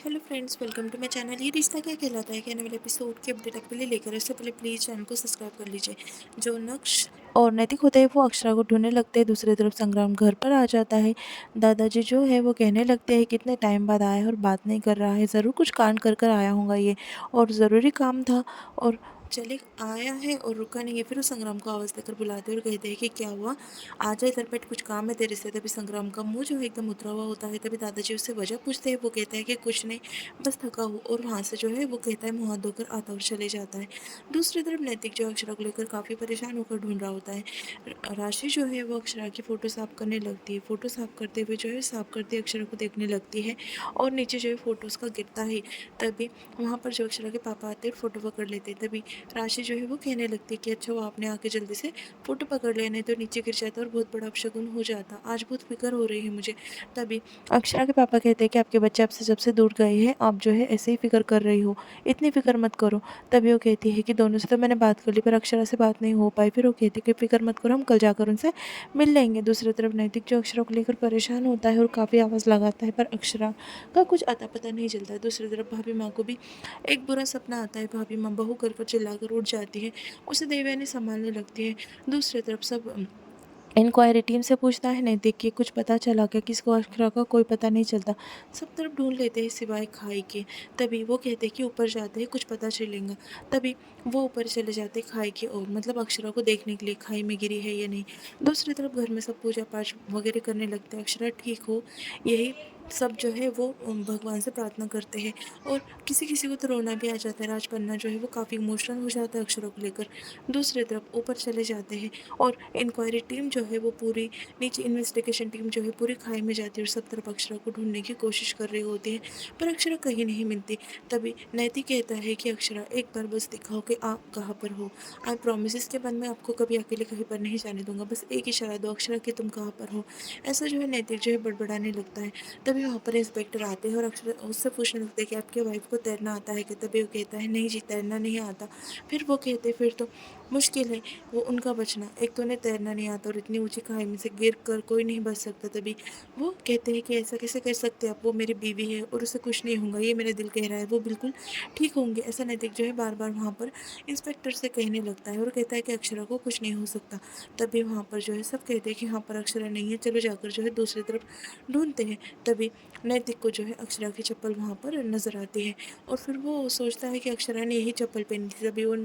Hello friends, welcome to my channel. Yeh Rishta क्या कहलाता है के आने वाले एपिसोड की अपडेट आपके लिए लेकर, इससे पहले प्लीज़ चैनल को सब्सक्राइब कर लीजिए। जो नक्श और नैतिक होते हैं वो अक्षरा को ढूंढने लगते हैं। दूसरी तरफ संग्राम घर पर आ जाता है। दादाजी जो है वो कहने लगते हैं कितने टाइम बाद आया है और बात नहीं कर रहा है, ज़रूर कुछ कांड कर कर आया होगा ये, और ज़रूरी काम था और चले आया है और रुका नहीं है। फिर वो संग्राम को आवाज़ देकर बुलाते हैं और कहते हैं कि क्या हुआ, आ जा इधर बैठ, कुछ काम है तेरे से। तभी संग्राम का मुंह जो है एकदम उतरा हुआ होता है। तभी दादाजी उससे वजह पूछते हैं। वो कहता है कि कुछ नहीं, बस थका हूँ, और वहाँ से जो है वो कहता है मुँह हाथ धोकर आता और चले जाता है। दूसरी तरफ नैतिक जो अक्षरा को लेकर काफ़ी परेशान होकर ढूंढ रहा होता है। राशि जो है वो अक्षरा की फ़ोटो साफ करने लगती है। फ़ोटो साफ करते हुए जो है साफ करती अक्षरा को देखने लगती है और नीचे जो है फ़ोटोज़ का गिरता है। तभी वहाँ पर जो अक्षरा के पापा आते हैं, फ़ोटो पकड़ लेते हैं। तभी राशि जो है वो कहने लगती है कि अच्छा, वो आपने आके जल्दी से फ़ोटो पकड़ लिया, नहीं तो नीचे गिर जाता और बहुत बड़ा अपशगुन हो जाता। आज बहुत फिक्र हो रही है मुझे। तभी अक्षरा के पापा कहते हैं कि आपके बच्चे आपसे जब से दूर गए हैं, आप जो है ऐसे ही फ़िक्र कर रही हो, इतनी फ़िक्र मत करो। तभी वो कहती है कि दोनों से तो मैंने बात कर ली, पर अक्षरा से बात नहीं हो पाई। फिर वो कहती है कि फ़िक्र मत करो, हम कल जाकर उनसे मिल लेंगे। दूसरी तरफ नैतिक जो अक्षरा को लेकर परेशान होता है और काफ़ी आवाज़ लगाता है, पर अक्षरा का कुछ अता पता नहीं चलता है। दूसरी तरफ भाभी माँ को भी एक बुरा सपना आता है। भाभी माँ बहू कर चिल्लाकर उठ जाती है, उसे देवयानी संभालने लगती है। दूसरी तरफ सब इंक्वायरी टीम से पूछता है नैतिक कि कुछ पता चला क्या, किसको अक्षरा का कोई पता नहीं चलता। सब तरफ ढूंढ लेते हैं सिवाय खाई के। तभी वो कहते हैं कि ऊपर जाते हैं, कुछ पता चलेगा। तभी वो ऊपर चले जाते हैं खाई की ओर, मतलब अक्षरा को देखने के लिए खाई में गिरी है या नहीं। दूसरी तरफ घर में सब पूजा पाठ वगैरह करने लगते हैं, अक्षरा ठीक हो, यही सब जो है वो भगवान से प्रार्थना करते हैं। और किसी किसी को तो रोना भी आ जाता है। राजपन्ना जो है वो काफ़ी इमोशनल हो जाता है अक्षरा को लेकर। दूसरी तरफ ऊपर चले जाते हैं और इंक्वायरी टीम जो है वो पूरी, नीचे इन्वेस्टिगेशन टीम जो है पूरी खाई में जाती है और सब तरफ अक्षरा को ढूंढने की कोशिश कर रही होती है, पर अक्षरा कहीं नहीं मिलती। तभी नैतिक कहता है कि अक्षरा, एक बार बस दिखाओ कि आप कहाँ पर हो। आई प्रॉमिस, इसके बाद मैं आपको कभी अकेले कहीं पर नहीं जाने दूंगा। बस एक इशारा दो अक्षरा कि तुम कहाँ पर हो। ऐसा जो है नैतिक जो है बड़बड़ाने लगता है। तभी वहाँ पर इंस्पेक्टर आते हैं और अक्षरा उससे पूछने लगते हैं कि आपके वाइफ को तैरना आता है कि। तभी वो कहता है नहीं जी, तैरना नहीं आता। फिर वो कहते हैं फिर तो मुश्किल है वो उनका बचना, एक तो उन्हें तैरना नहीं आता और इतनी ऊंची खाई में से गिर कर कोई नहीं बच सकता। तभी वो कहते हैं कि ऐसा कैसे कर सकते हैं आप, वो मेरी बीवी है और उसे कुछ नहीं होगा, ये मेरा दिल कह रहा है, वो बिल्कुल ठीक होंगे। ऐसा नैतिक जो है बार बार वहाँ पर इंस्पेक्टर से कहने लगता है और कहता है कि अक्षरा को कुछ नहीं हो सकता। तभी वहाँ पर जो है सब कहते हैं कि यहाँ पर अक्षरा नहीं है, चलो जाकर जो है दूसरी तरफ ढूंढते हैं। तभी नैतिक को जो है अक्षरा की चप्पल वहाँ पर नजर आती है और फिर वो सोचता है कि अक्षरा ने यही चप्पल पहनी थी। तभी वो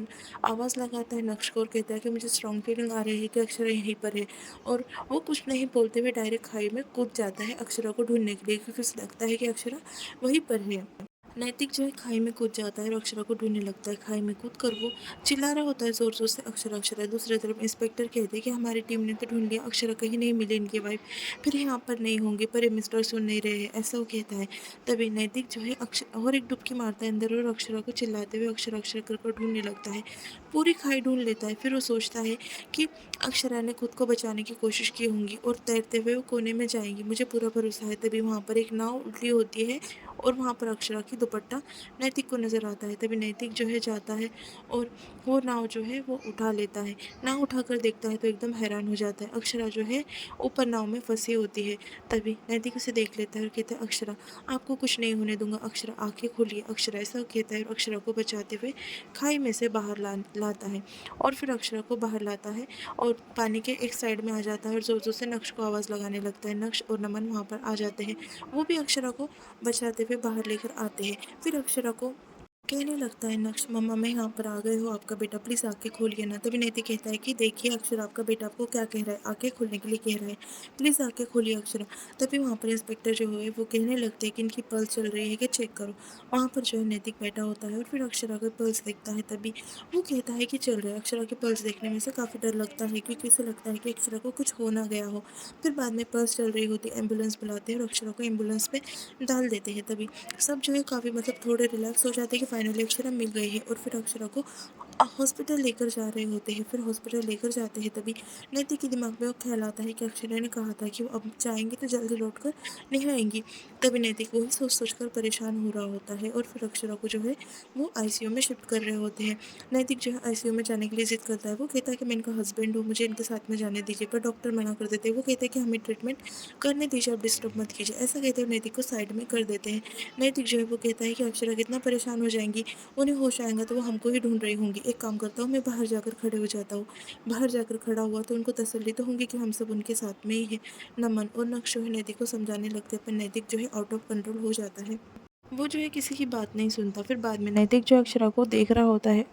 आवाज़ लगाता है नक्श को और कहता है कि मुझे स्ट्रॉन्ग फीलिंग आ रही है कि अक्षरा यहीं पर है। और वो कुछ नहीं बोलते हुए डायरेक्ट खाई में कूद जाता है अक्षरा को ढूंढने के लिए, क्योंकि उसे लगता है कि अक्षरा वहीं पर है। नैतिक जो है खाई में कूद जाता है और अक्षरा को ढूंढने लगता है। खाई में कूद कर वो चिल्ला रहा होता है जोर जोर से, अक्षरा अक्षरा। दूसरी तरफ इंस्पेक्टर कहते हैं कि हमारी टीम ने तो ढूंढ लिया, अक्षरा कहीं नहीं मिली इनकी वाइफ, फिर यहाँ पर नहीं होंगे, पर ये मिस्टर सुन नहीं रहे हैं, ऐसा वो कहता है। तभी नैतिक जो है और एक डुबकी मारता है अंदर और अक्षरा को चिल्लाते हुए अक्षरा अक्षरा कर ढूंढने लगता है। पूरी खाई ढूंढ लेता है। फिर वो सोचता है कि अक्षरा ने खुद को बचाने की कोशिश की होंगी और तैरते हुए वो कोने में जाएंगी, मुझे पूरा भरोसा है। तभी वहाँ पर एक नाव उल्टी होती है और वहाँ पर अक्षरा की दुपट्टा नैतिक को नज़र आता है। तभी नैतिक जो है जाता है और वो नाव जो है वो उठा लेता है। नाव उठाकर देखता है तो एकदम हैरान हो जाता है, अक्षरा जो है ऊपर नाव में फंसी होती है। तभी नैतिक उसे देख लेता है और कहता है अक्षरा, आपको कुछ नहीं होने दूंगा, अक्षरा आंखें खोलिए। अक्षरा ऐसा कहता है और अक्षरा को बचाते हुए खाई में से बाहर लाता है और फिर अक्षरा को बाहर लाता है और पानी के एक साइड में आ जाता है और जोर जोर से नक्श को आवाज़ लगाने लगता है। नक्श और नमन वहाँ पर आ जाते हैं, वो भी अक्षरा को बचाते हुए बाहर लेकर आते हैं। फिर अक्षरा को कहने लगता है नक्श, मम्मा मैं यहाँ पर आ गए हो, आपका बेटा प्लीज़ आंखें खोलिए ना। तभी नैतिक कहता है कि देखिए अक्षरा, आपका बेटा आपको क्या कह रहा है, आंखें खोलने के लिए कह रहा है, प्लीज़ आंखें खोलिए अक्षरा। तभी वहाँ पर इंस्पेक्टर जो है वो कहने लगते हैं कि इनकी पल्स चल रही है कि चेक करो। वहाँ पर जो है नैतिक बैठा होता है और फिर अक्षरा का पल्स देखता है। तभी वो कहता है कि चल रहा है। अक्षरा के पल्स देखने में से काफ़ी डर लगता है, क्योंकि उसे लगता है कि अक्षरा को कुछ हो ना गया हो। फिर बाद में पल्स चल रही होती है, एम्बुलेंस बुलाते हैं और अक्षरा को एम्बुलेंस में डाल देते हैं। तभी सब जो है काफ़ी मतलब थोड़े रिलैक्स हो जाते हैं कि फाइनली अक्षरा मिल गई है और फिर अक्षरा को हॉस्पिटल लेकर जा रहे होते हैं। फिर हॉस्पिटल लेकर जाते हैं तभी नैतिक के दिमाग में वो ख्याल आता है कि अक्षरा ने कहा था कि वो अब जाएँगे तो जल्दी लौट कर नहीं आएँगी। तभी नैतिक वही सोच-सोच कर परेशान हो रहा होता है और फिर अक्षरा को जो है वो आईसीयू में शिफ्ट कर रहे होते हैं। नैतिक जो है आईसीयू में जाने के लिए ज़िद करता है। वो कहता है कि मैं इनका हस्बैंड हूँ, मुझे इनके साथ में जाने दीजिए, पर डॉक्टर मना कर देते हैं। वो कहते हैं कि हमें ट्रीटमेंट करने दीजिए, आप डिस्टर्ब मत कीजिए। ऐसा कहते हुए नैतिक को साइड में कर देते हैं। नैतिक जो है वो कहता है कि अक्षरा कितना परेशान हो जाएँगी, उन्हें होश आएगा तो वो हमको ही ढूँढ रही होंगी। एक काम करता हूँ, मैं बाहर जाकर खड़े हो जाता हूँ। बाहर जाकर खड़ा हुआ तो उनको तसल्ली तो होंगी कि हम सब उनके साथ में ही हैं। नमन और नक्श जो है नैतिक को समझाने लगते हैं, पर नैतिक जो है आउट ऑफ कंट्रोल हो जाता है। वो जो है किसी की बात नहीं सुनता। फिर बाद में नैतिक जो अक्षरा को देख रहा होता है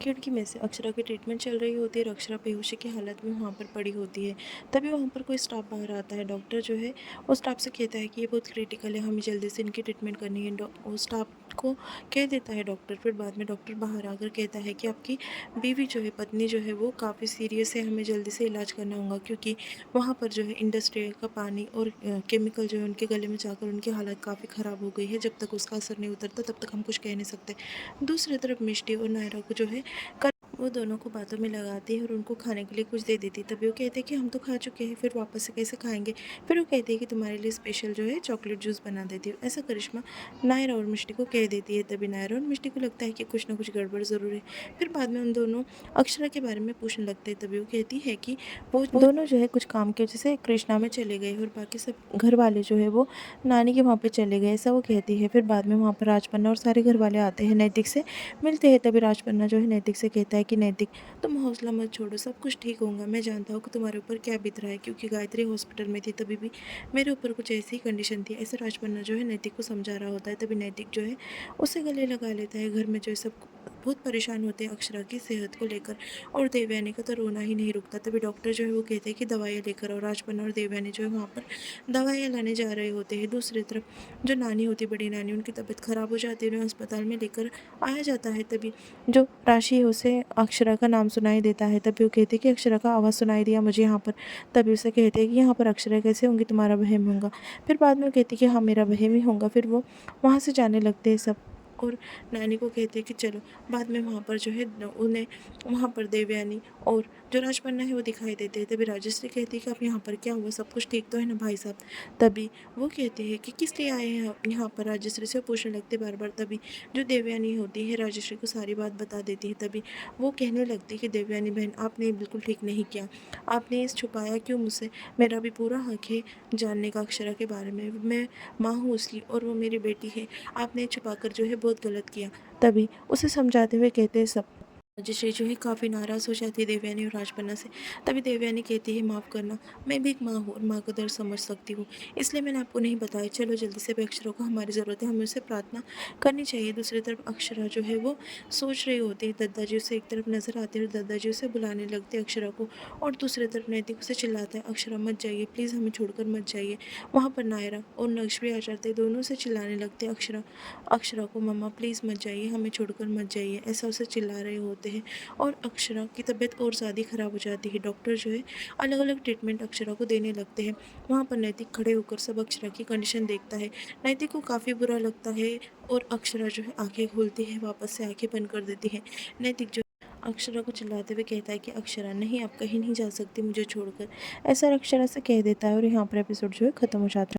कि उनकी में से अक्षरा की ट्रीटमेंट चल रही होती है और अक्षरा बेहोशी की हालत में वहाँ पर पड़ी होती है। तभी वहाँ पर कोई स्टाफ बाहर आता है। डॉक्टर जो है वो स्टाफ से कहता है कि ये बहुत क्रिटिकल है, हमें जल्दी से इनकी ट्रीटमेंट करनी है। वो स्टाफ को कह देता है डॉक्टर। फिर बाद में डॉक्टर बाहर आकर कहता है कि आपकी बीवी जो है, पत्नी जो है वो काफ़ी सीरियस है, हमें जल्दी से इलाज करना होगा, क्योंकि वहाँ पर जो है इंडस्ट्री का पानी और केमिकल जो है उनके गले में जाकर उनकी हालत काफ़ी ख़राब हो गई है। जब तक उसका असर नहीं उतरता तब तक हम कुछ कह नहीं सकते। दूसरी तरफ मिष्टी और नायरा को जो है वो दोनों को बातों में लगाती है और उनको खाने के लिए कुछ दे देती है। तभी वो कहते हैं कि हम तो खा चुके हैं, फिर वापस से कैसे खाएंगे। फिर वो कहती है कि तुम्हारे लिए स्पेशल जो है चॉकलेट जूस बना देती हूँ। ऐसा करिश्मा नायरा और मिष्टी को कह देती है। तभी नायरा और मिष्टी को लगता है कि कुछ ना कुछ गड़बड़ ज़रूर है। फिर बाद में उन दोनों अक्षरा के बारे में पूछने लगते हैं। तभी वो कहती है कि वो दोनों जो है कुछ काम की वजह से कृष्णा में चले गए और बाकी सब घर वाले जो है वो नानी के वहाँ पे चले गए, ऐसा वो कहती है। फिर बाद में वहाँ पर राजपन्ना और सारे घर वाले आते हैं, नैतिक से मिलते हैं। तभी राजपन्ना जो है नैतिक से कहता है कि नैतिक, तुम हौसला मत छोड़ो, सब कुछ ठीक होगा। मैं जानता हूँ कि तुम्हारे ऊपर क्या बीत रहा है, क्योंकि गायत्री हॉस्पिटल में थी तभी भी मेरे ऊपर कुछ ऐसी ही कंडीशन थी। ऐसा राजपन्ना जो है नैतिक को समझा रहा होता है। तभी नैतिक जो है उसे गले लगा लेता है। घर में जो है सब बहुत परेशान होते हैं अक्षरा की सेहत को लेकर, और देवयानी का तो रोना ही नहीं रुकता। तभी डॉक्टर जो है वो कहते हैं कि दवाइयाँ लेकर आओ। राजपन्ना और देवयानी जो है वहाँ पर दवाइयाँ लाने जा रहे होते हैं। दूसरी तरफ जो नानी होती, बड़ी नानी, उनकी तबीयत ख़राब हो जाती है, उन्हें अस्पताल में लेकर आया जाता है। तभी जो राशि है उसे अक्षरा का नाम सुनाई देता है। तभी वो कहती है कि अक्षरा का आवाज़ सुनाई दिया मुझे यहाँ पर। तभी उसे कहते हैं कि यहाँ पर अक्षरा कैसे होंगी, तुम्हारा वहम होगा। फिर बाद में वो कहती है कि हाँ, मेरा वहम ही होगा। फिर वो वहाँ से जाने लगते हैं सब, और नानी को कहते हैं कि चलो। बाद में वहाँ पर जो है उन्हें वहाँ पर देवयानी और जो राजपन्ना है वो दिखाई देते हैं। तभी राजश्री कहती है कि आप यहाँ पर क्या हुआ, सब कुछ ठीक तो है ना भाई साहब। तभी वो कहते हैं कि किस लिए आए हैं आप यहाँ पर, राजश्री से पूछने लगते बार बार। तभी जो देवयानी होती है राजश्री को सारी बात बता देती है। तभी वो कहने लगती है कि देवयानी बहन, आपने बिल्कुल ठीक नहीं किया, आपने इस छुपाया क्यों मुझसे, मेरा भी पूरा हक है जानने का अक्षरा के बारे में, मैं माँ हूँ उसकी और वो मेरी बेटी है, आपने छुपाकर जो है बहुत गलत किया। तभी उसे समझाते हुए कहते हैं सब। राजश्री जो है काफ़ी नाराज़ हो जाती है देवयानी और राजपन्ना से। तभी देवयानी कहती है, माफ़ करना, मैं भी एक माँ हूँ और माँ का दर्द समझ सकती हूँ, इसलिए मैंने आपको नहीं बताया। चलो जल्दी से, अभी अक्षरा को हमारी ज़रूरत है, हमें उसे प्रार्थना करनी चाहिए। दूसरी तरफ अक्षरा जो है वो सोच रही होती है। दद्दाजी उसे एक तरफ नज़र आते हैं और दद्दाजी उसे बुलाने लगते हैं अक्षरा को, और दूसरी तरफ नैतिक उसे चिल्लाता है, अक्षरा मत जाइए प्लीज़, हमें छोड़कर मत जाइए। वहाँ पर नायरा और नक्श भी आ जाते हैं, दोनों से चिल्लाने लगते हैं अक्षरा अक्षरा को, मम्मा प्लीज़ मत जाइए, हमें छोड़कर मत जाइए, ऐसा उसे चिल्ला रहे होते हैं। और अक्षरा की तबीयत और ज़्यादा ख़राब हो जाती है। डॉक्टर जो है अलग अलग ट्रीटमेंट अक्षरा को देने लगते हैं। वहाँ पर नैतिक खड़े होकर सब अक्षरा की कंडीशन देखता है। नैतिक को काफ़ी बुरा लगता है और अक्षरा जो है आंखें खोलती है, वापस से आंखें बंद कर देती है। नैतिक जो अक्षरा को चिल्लाते हुए कहता है कि अक्षरा नहीं, आप कहीं नहीं जा सकती मुझे छोड़कर, ऐसा अक्षरा से कह देता है। और यहाँ पर एपिसोड जो है ख़त्म हो जाता है।